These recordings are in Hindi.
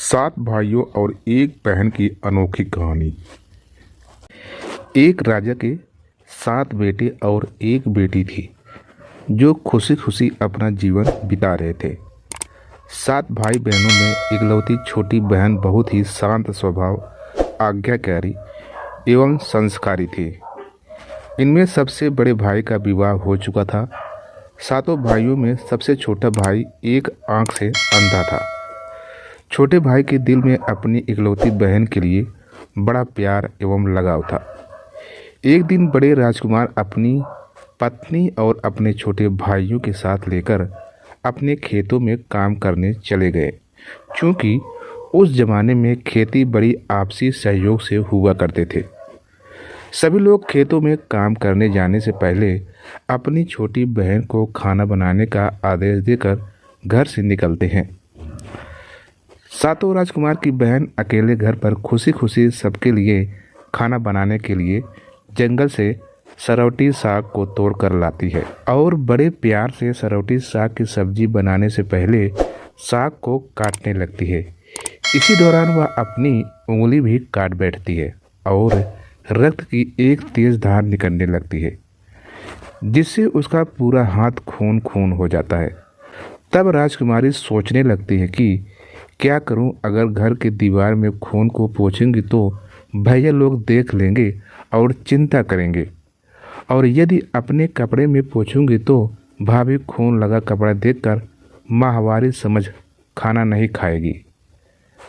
सात भाइयों और एक बहन की अनोखी कहानी। एक राजा के सात बेटे और एक बेटी थी जो खुशी खुशी अपना जीवन बिता रहे थे। सात भाई बहनों में इकलौती छोटी बहन बहुत ही शांत स्वभाव, आज्ञाकारी एवं संस्कारी थी। इनमें सबसे बड़े भाई का विवाह हो चुका था। सातों भाइयों में सबसे छोटा भाई एक आंख से अंधा था। छोटे भाई के दिल में अपनी इकलौती बहन के लिए बड़ा प्यार एवं लगाव था। एक दिन बड़े राजकुमार अपनी पत्नी और अपने छोटे भाइयों के साथ लेकर अपने खेतों में काम करने चले गए। क्योंकि उस जमाने में खेती बड़ी आपसी सहयोग से हुआ करते थे। सभी लोग खेतों में काम करने जाने से पहले अपनी छोटी बहन को खाना बनाने का आदेश देकर घर से निकलते हैं। सातों राजकुमार की बहन अकेले घर पर खुशी खुशी सबके लिए खाना बनाने के लिए जंगल से सरौटी साग को तोड़ कर लाती है और बड़े प्यार से सरौटी साग की सब्जी बनाने से पहले साग को काटने लगती है। इसी दौरान वह अपनी उंगली भी काट बैठती है और रक्त की एक तेज धार निकलने लगती है, जिससे उसका पूरा हाथ खून खून हो जाता है। तब राजकुमारी सोचने लगती है कि क्या करूं, अगर घर के दीवार में खून को पोंछूंगी तो भैया लोग देख लेंगे और चिंता करेंगे, और यदि अपने कपड़े में पोंछूंगी तो भाभी खून लगा कपड़ा देखकर माहवारी समझ खाना नहीं खाएगी।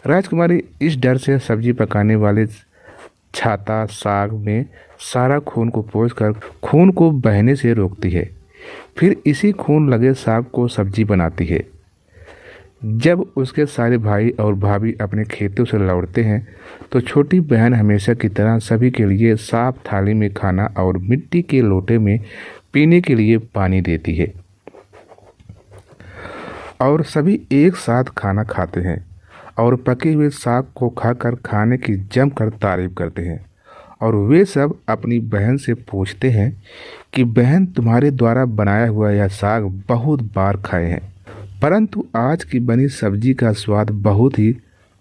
राजकुमारी इस डर से सब्जी पकाने वाले छाता साग में सारा खून को पोंछकर खून को बहने से रोकती है। फिर इसी खून लगे साग को सब्जी बनाती है। जब उसके सारे भाई और भाभी अपने खेतों से लौटते हैं तो छोटी बहन हमेशा की तरह सभी के लिए साफ थाली में खाना और मिट्टी के लोटे में पीने के लिए पानी देती है और सभी एक साथ खाना खाते हैं और पके हुए साग को खाकर खाने की जमकर तारीफ करते हैं। और वे सब अपनी बहन से पूछते हैं कि बहन, तुम्हारे द्वारा बनाया हुआ यह साग बहुत बार खाए हैं, परंतु आज की बनी सब्जी का स्वाद बहुत ही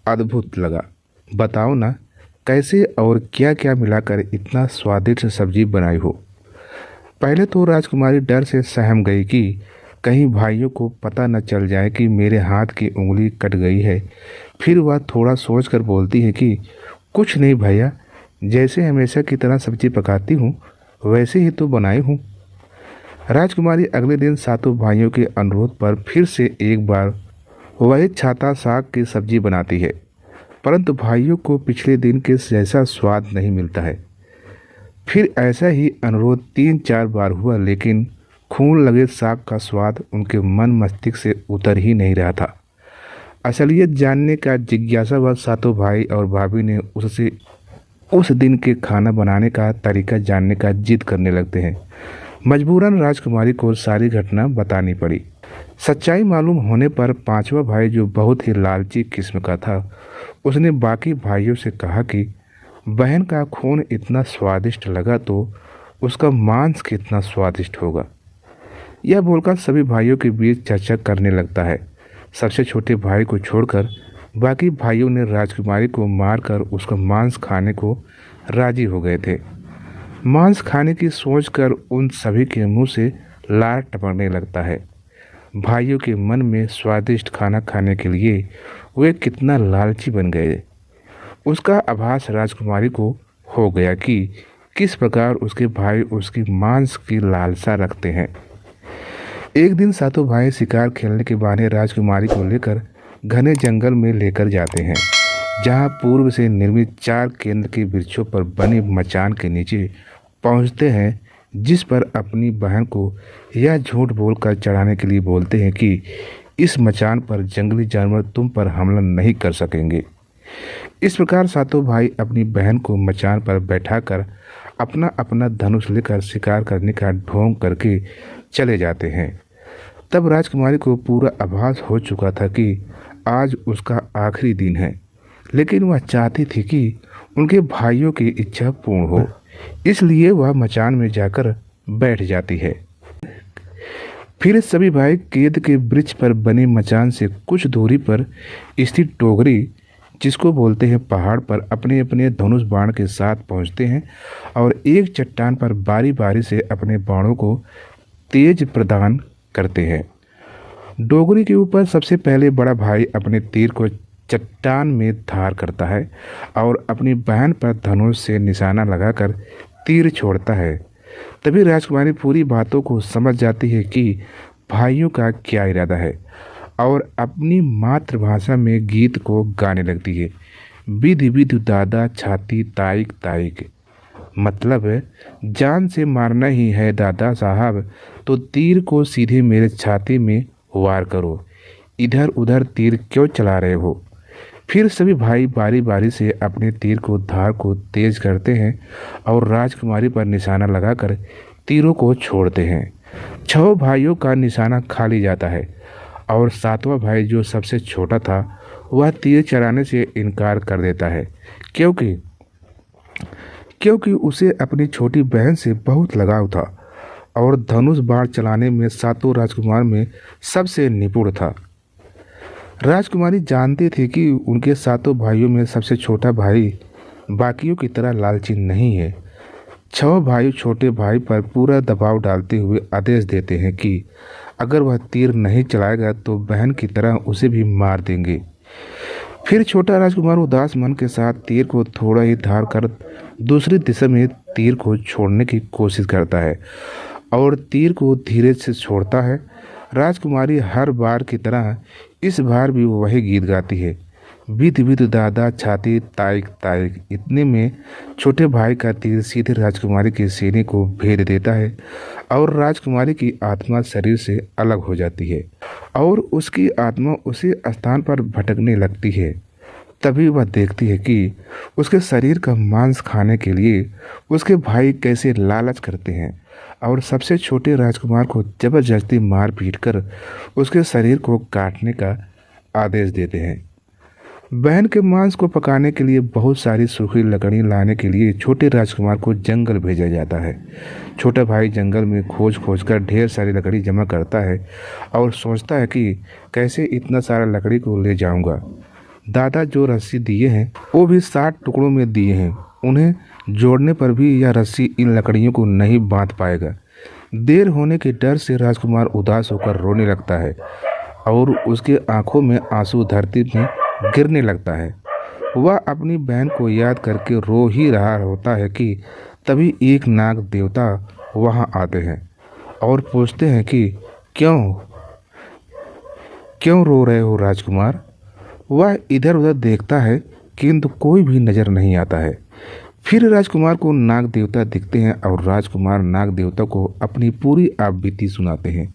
अद्भुत लगा। बताओ ना, कैसे और क्या क्या मिलाकर इतना स्वादिष्ट सब्जी बनाई हो। पहले तो राजकुमारी डर से सहम गई कि कहीं भाइयों को पता न चल जाए कि मेरे हाथ की उंगली कट गई है। फिर वह थोड़ा सोचकर बोलती है कि कुछ नहीं भैया, जैसे हमेशा की तरह सब्जी पकाती हूँ वैसे ही तो बनाई हूँ। राजकुमारी अगले दिन सातों भाइयों के अनुरोध पर फिर से एक बार वही छाता साग की सब्जी बनाती है, परंतु भाइयों को पिछले दिन के जैसा स्वाद नहीं मिलता है। फिर ऐसा ही अनुरोध 3-4 बार हुआ, लेकिन खून लगे साग का स्वाद उनके मन मस्तिष्क से उतर ही नहीं रहा था। असलियत जानने का जिज्ञासा वह सातों भाई और भाभी ने उससे उस दिन के खाना बनाने का तरीका जानने का जिद करने लगते हैं। मजबूरन राजकुमारी को सारी घटना बतानी पड़ी। सच्चाई मालूम होने पर पांचवा भाई, जो बहुत ही लालची किस्म का था, उसने बाकी भाइयों से कहा कि बहन का खून इतना स्वादिष्ट लगा तो उसका मांस कितना स्वादिष्ट होगा। यह बोलकर सभी भाइयों के बीच चर्चा करने लगता है। सबसे छोटे भाई को छोड़कर बाकी भाइयों ने राजकुमारी को मारकर उसका मांस खाने को राजी हो गए थे। मांस खाने की सोचकर उन सभी के मुंह से लार टपकने लगता है। भाइयों के मन में स्वादिष्ट खाना खाने के लिए वे कितना लालची बन गए, उसका आभास राजकुमारी को हो गया कि किस प्रकार उसके भाई उसकी मांस की लालसा रखते हैं। एक दिन सातों भाई शिकार खेलने के बहाने राजकुमारी को लेकर घने जंगल में लेकर जाते हैं, जहां पूर्व से निर्मित 4 केंद्र के वृक्षों पर बने मचान के नीचे पहुंचते हैं, जिस पर अपनी बहन को यह झूठ बोलकर चढ़ाने के लिए बोलते हैं कि इस मचान पर जंगली जानवर तुम पर हमला नहीं कर सकेंगे। इस प्रकार सातों भाई अपनी बहन को मचान पर बैठाकर अपना अपना धनुष लेकर शिकार करने का ढोंग करके चले जाते हैं। तब राजकुमारी को पूरा आभास हो चुका था कि आज उसका आखिरी दिन है, लेकिन वह चाहती थी कि उनके भाइयों की इच्छा पूर्ण हो, इसलिए वह मचान में जाकर बैठ जाती है। फिर सभी भाई केद के वृक्ष पर बने मचान से कुछ दूरी पर स्थित टोकरी जिसको बोलते हैं पहाड़ पर अपने अपने धनुष बाण के साथ पहुंचते हैं और एक चट्टान पर बारी बारी से अपने बाणों को तेज प्रदान करते हैं। डोगरी के ऊपर सबसे पहले बड़ा भाई अपने तीर को चट्टान में धार करता है और अपनी बहन पर धनुष से निशाना लगाकर तीर छोड़ता है। तभी राजकुमारी पूरी बातों को समझ जाती है कि भाइयों का क्या इरादा है और अपनी मातृभाषा में गीत को गाने लगती है। विधि विधि दादा छाती ताइक ताइक, मतलब है जान से मारना ही है दादा साहब, तो तीर को सीधे मेरे छाती में वार करो, इधर उधर तीर क्यों चला रहे हो। फिर सभी भाई बारी बारी से अपने तीर को धार को तेज करते हैं और राजकुमारी पर निशाना लगाकर तीरों को छोड़ते हैं। 6 भाइयों का निशाना खाली जाता है और 7वां भाई जो सबसे छोटा था वह तीर चलाने से इनकार कर देता है क्योंकि क्योंकि उसे अपनी छोटी बहन से बहुत लगाव था और धनुष बाण चलाने में सातों राजकुमार में सबसे निपुण था। राजकुमारी जानती थी कि उनके सातों भाइयों में सबसे छोटा भाई बाकियों की तरह लालची नहीं है। 6 भाई छोटे भाई पर पूरा दबाव डालते हुए आदेश देते हैं कि अगर वह तीर नहीं चलाएगा तो बहन की तरह उसे भी मार देंगे। फिर छोटा राजकुमार उदास मन के साथ तीर को थोड़ा ही धार कर दूसरी दिशा में तीर को छोड़ने की कोशिश करता है और तीर को धीरे से छोड़ता है। राजकुमारी हर बार की तरह इस बार भी वही गीत गाती है, विध विध दादा छाती ताइक ताइक। इतने में छोटे भाई का तीर सीधे राजकुमारी के सीने को भेद देता है और राजकुमारी की आत्मा शरीर से अलग हो जाती है और उसकी आत्मा उसी स्थान पर भटकने लगती है। तभी वह देखती है कि उसके शरीर का मांस खाने के लिए उसके भाई कैसे लालच करते हैं और सबसे छोटे राजकुमार को जबरदस्ती मार पीट कर उसके शरीर को काटने का आदेश देते हैं। बहन के मांस को पकाने के लिए बहुत सारी सूखी लकड़ी लाने के लिए छोटे राजकुमार को जंगल भेजा जाता है। छोटा भाई जंगल में खोज खोज कर ढेर सारी लकड़ी जमा करता है और सोचता है कि कैसे इतना सारा लकड़ी को ले जाऊंगा। दादा जो रस्सी दिए हैं वो भी 60 टुकड़ों में दिए हैं, उन्हें जोड़ने पर भी यह रस्सी इन लकड़ियों को नहीं बांध पाएगा। देर होने के डर से राजकुमार उदास होकर रोने लगता है और उसके आंखों में आंसू धरती में गिरने लगता है। वह अपनी बहन को याद करके रो ही रहा होता है कि तभी एक नाग देवता वहां आते हैं और पूछते हैं कि क्यों क्यों रो रहे हो राजकुमार। वह इधर उधर देखता है किंतु कोई भी नजर नहीं आता है। फिर राजकुमार को नाग देवता दिखते हैं और राजकुमार नाग देवता को अपनी पूरी आपबीती सुनाते हैं।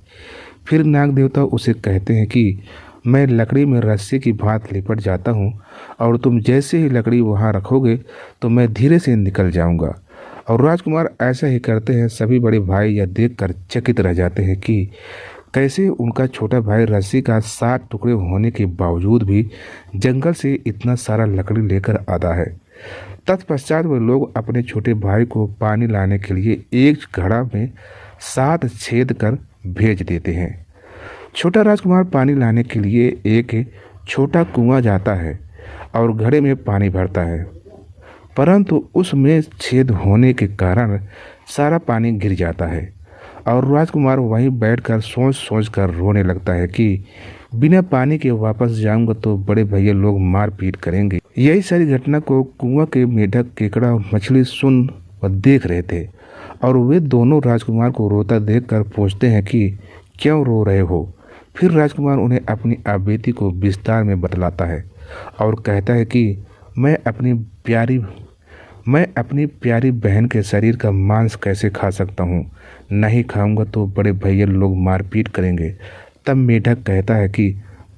फिर नाग देवता उसे कहते हैं कि मैं लकड़ी में रस्सी की भांति लिपट जाता हूँ और तुम जैसे ही लकड़ी वहाँ रखोगे तो मैं धीरे से निकल जाऊँगा। और राजकुमार ऐसा ही करते हैं। सभी बड़े भाई यह देखकर चकित रह जाते हैं कि कैसे उनका छोटा भाई रस्सी का 60 टुकड़े होने के बावजूद भी जंगल से इतना सारा लकड़ी लेकर आता है। तत्पश्चात वे लोग अपने छोटे भाई को पानी लाने के लिए एक घड़ा में 7 छेद कर भेज देते हैं। छोटा राजकुमार पानी लाने के लिए एक छोटा कुआं जाता है और घड़े में पानी भरता है, परंतु उसमें छेद होने के कारण सारा पानी गिर जाता है और राजकुमार वहीं बैठकर सोच सोच कर रोने लगता है कि बिना पानी के वापस जाऊंगा तो बड़े भैया लोग मार पीट करेंगे। यही सारी घटना को कुआं के मेढक केकड़ा और मछली सुन व देख रहे थे और वे दोनों राजकुमार को रोता देखकर पूछते हैं कि क्यों रो रहे हो। फिर राजकुमार उन्हें अपनी आपबीती को विस्तार में बतलाता है और कहता है कि मैं अपनी प्यारी बहन के शरीर का मांस कैसे खा सकता हूँ, नहीं खाऊंगा तो बड़े भैया लोग मारपीट करेंगे। तब मेढक कहता है कि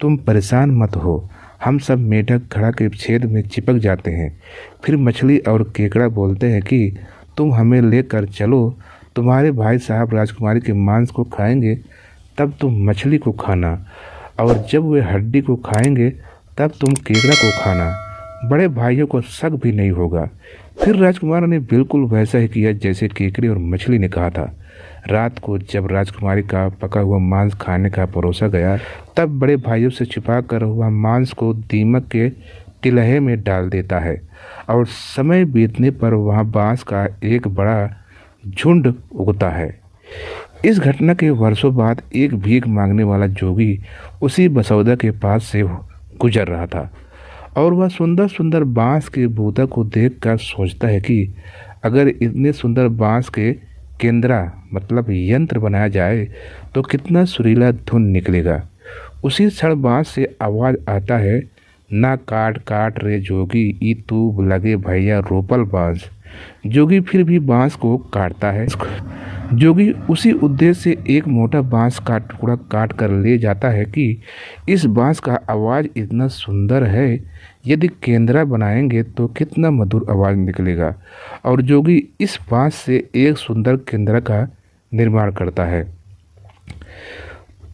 तुम परेशान मत हो, हम सब मेढक घड़ा के छेद में चिपक जाते हैं। फिर मछली और केकड़ा बोलते हैं कि तुम हमें लेकर चलो, तुम्हारे भाई साहब राजकुमारी के मांस को खाएंगे तब तुम मछली को खाना और जब वे हड्डी को खाएंगे तब तुम केकड़ा को खाना, बड़े भाइयों को शक भी नहीं होगा। फिर राजकुमार ने बिल्कुल वैसा ही किया जैसे केकड़े और मछली ने कहा था। रात को जब राजकुमारी का पका हुआ मांस खाने का परोसा गया तब बड़े भाइयों से छिपा कर हुआ मांस को दीमक के टिलहे में डाल देता है और समय बीतने पर वहाँ बांस का एक बड़ा झुंड उगता है। इस घटना के वर्षों बाद एक भीख मांगने वाला जोगी उसी बसौदा के पास से गुजर रहा था और वह सुंदर सुंदर बांस के बूता को देखकर सोचता है कि अगर इतने सुंदर बांस के केंद्रा मतलब यंत्र बनाया जाए तो कितना सुरीला धुन निकलेगा। उसी क्षण बांस से आवाज आता है, ना काट काट रे जोगी, ई तू लगे भैया रोपल बांस। जोगी फिर भी बांस को काटता है। जोगी उसी उद्देश्य से एक मोटा बांस का टुकड़ा काट कर ले जाता है कि इस बांस का आवाज़ इतना सुंदर है, यदि केंद्रा बनाएंगे तो कितना मधुर आवाज़ निकलेगा। और जोगी इस बांस से एक सुंदर केंद्रा का निर्माण करता है।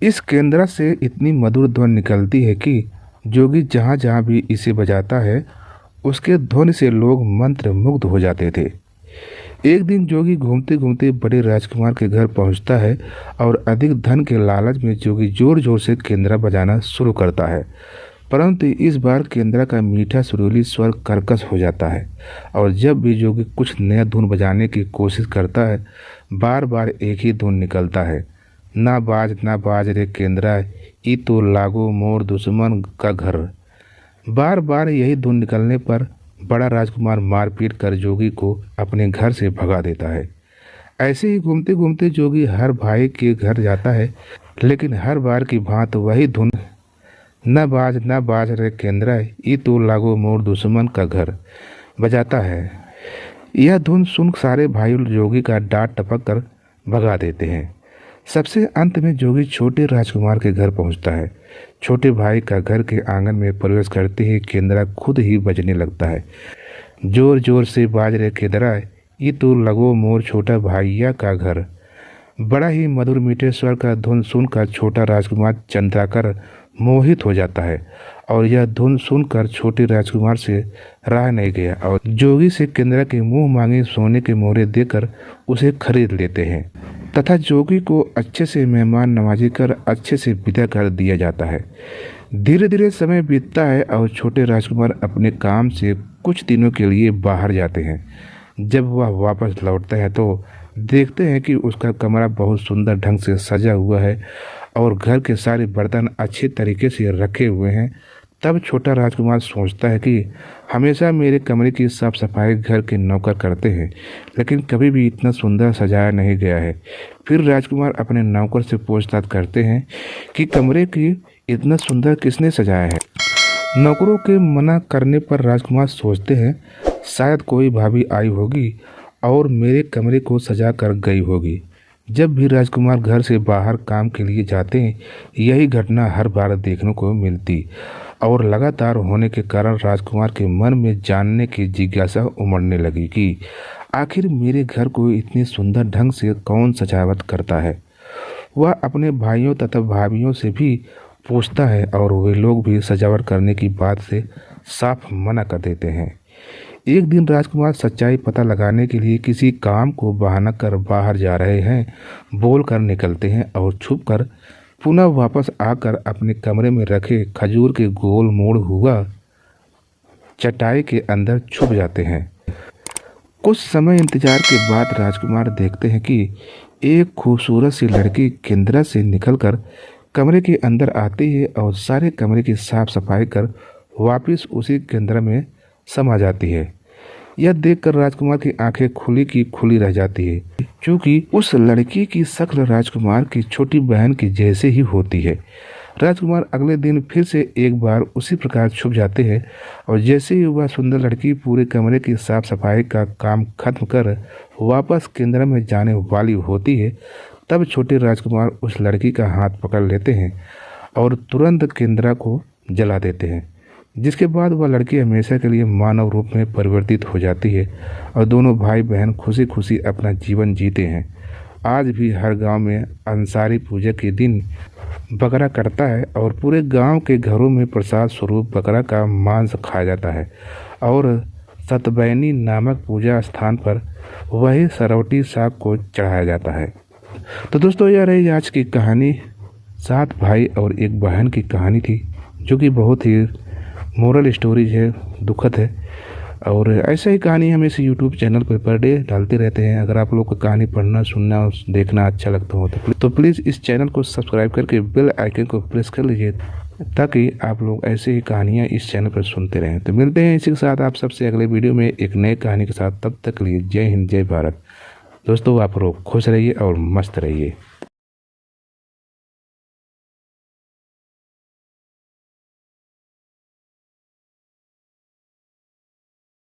इस केंद्रा से इतनी मधुर ध्वनि निकलती है कि जोगी जहाँ जहाँ भी इसे बजाता है उसके ध्वनि से लोग मंत्र मुग्ध हो जाते थे। एक दिन जोगी घूमते घूमते बड़े राजकुमार के घर पहुंचता है और अधिक धन के लालच में जोगी जोर जोर से केंद्रा बजाना शुरू करता है, परंतु इस बार केंद्रा का मीठा सुरीली स्वर कर्कश हो जाता है और जब भी जोगी कुछ नया धुन बजाने की कोशिश करता है बार बार एक ही धुन निकलता है, ना बाज रे केंद्रा, ई तो लागो मोर दुश्मन का घर। बार बार यही धुन निकलने पर बड़ा राजकुमार मारपीट कर जोगी को अपने घर से भगा देता है। ऐसे ही घूमते घूमते जोगी हर भाई के घर जाता है, लेकिन हर बार की भांति वही धुन न बाज रे केंद्रा, ई तो लागो मोर दुश्मन का घर बजाता है। यह धुन सुन सारे भाई जोगी का डांट टपक कर भगा देते हैं। सबसे अंत में जोगी छोटे राजकुमार के घर पहुंचता है। छोटे भाई का घर के आंगन में प्रवेश करते ही केंद्रा खुद ही बजने लगता है, जोर जोर से बाज रे केंद्रा, ये तो लगो मोर छोटा भाइया का घर। बड़ा ही मधुर मीठे स्वर का धुन सुनकर छोटा राजकुमार चंद्राकर मोहित हो जाता है और यह धुन सुनकर छोटे राजकुमार से रहा नहीं गया और जोगी से केंद्रा के मुंह मांगे सोने के मोहरे देकर उसे खरीद लेते हैं तथा जोगी को अच्छे से मेहमान नवाजी कर अच्छे से विदा कर दिया जाता है। धीरे धीरे समय बीतता है और छोटे राजकुमार अपने काम से कुछ दिनों के लिए बाहर जाते हैं। जब वह वापस लौटता है तो देखते हैं कि उसका कमरा बहुत सुंदर ढंग से सजा हुआ है और घर के सारे बर्तन अच्छे तरीके से रखे हुए हैं। तब छोटा राजकुमार सोचता है कि हमेशा मेरे कमरे की साफ सफाई घर के नौकर करते हैं, लेकिन कभी भी इतना सुंदर सजाया नहीं गया है। फिर राजकुमार अपने नौकर से पूछताछ करते हैं कि कमरे की इतना सुंदर किसने सजाया है। नौकरों के मना करने पर राजकुमार सोचते हैं शायद कोई भाभी आई होगी और मेरे कमरे को सजा कर गई होगी। जब भी राजकुमार घर से बाहर काम के लिए जाते हैं यही घटना हर बार देखने को मिलती और लगातार होने के कारण राजकुमार के मन में जानने की जिज्ञासा उमड़ने लगी कि आखिर मेरे घर को इतनी सुंदर ढंग से कौन सजावट करता है। वह अपने भाइयों तथा भाभियों से भी पूछता है और वे लोग भी सजावट करने की बात से साफ मना कर देते हैं। एक दिन राजकुमार सच्चाई पता लगाने के लिए किसी काम को बहाना कर बाहर जा रहे हैं बोल कर निकलते हैं और छुप कर पुनः वापस आकर अपने कमरे में रखे खजूर के गोल मोड़ हुआ चटाई के अंदर छुप जाते हैं। कुछ समय इंतजार के बाद राजकुमार देखते हैं कि एक खूबसूरत सी लड़की केंद्रा से निकलकर कमरे के अंदर आती है और सारे कमरे की साफ सफाई कर वापस उसी केंद्र में समा जाती है। यह देखकर राजकुमार की आंखें खुली की खुली रह जाती है, क्योंकि उस लड़की की शक्ल राजकुमार की छोटी बहन की जैसे ही होती है। राजकुमार अगले दिन फिर से एक बार उसी प्रकार छुप जाते हैं और जैसे ही वह सुंदर लड़की पूरे कमरे की साफ सफाई का काम खत्म कर वापस केंद्र में जाने वाली होती है, तब छोटे राजकुमार उस लड़की का हाथ पकड़ लेते हैं और तुरंत केंद्रा को जला देते हैं, जिसके बाद वह लड़की हमेशा के लिए मानव रूप में परिवर्तित हो जाती है और दोनों भाई बहन खुशी खुशी अपना जीवन जीते हैं। आज भी हर गांव में अंसारी पूजा के दिन बकरा कटता है और पूरे गांव के घरों में प्रसाद स्वरूप बकरा का मांस खाया जाता है और सतबैनी नामक पूजा स्थान पर वही सरवटी साग को चढ़ाया जाता है। तो दोस्तों, यह रही आज की कहानी। 7 भाई और एक बहन की कहानी थी, जो कि बहुत ही मोरल स्टोरीज है, दुखद है। और ऐसे ही कहानी हम इस यूट्यूब चैनल पर डे डालते रहते हैं। अगर आप लोग को कहानी पढ़ना, सुनना और देखना अच्छा लगता हो तो प्लीज़ इस चैनल को सब्सक्राइब करके बेल आइकन को प्रेस कर लीजिए, ताकि आप लोग ऐसे ही कहानियाँ इस चैनल पर सुनते रहें। तो मिलते हैं इसी के साथ आप सबसे अगले वीडियो में एक नई कहानी के साथ। तब तक के लिए जय हिंद, जय भारत। दोस्तों, आप लोग खुश रहिए और मस्त रहिए।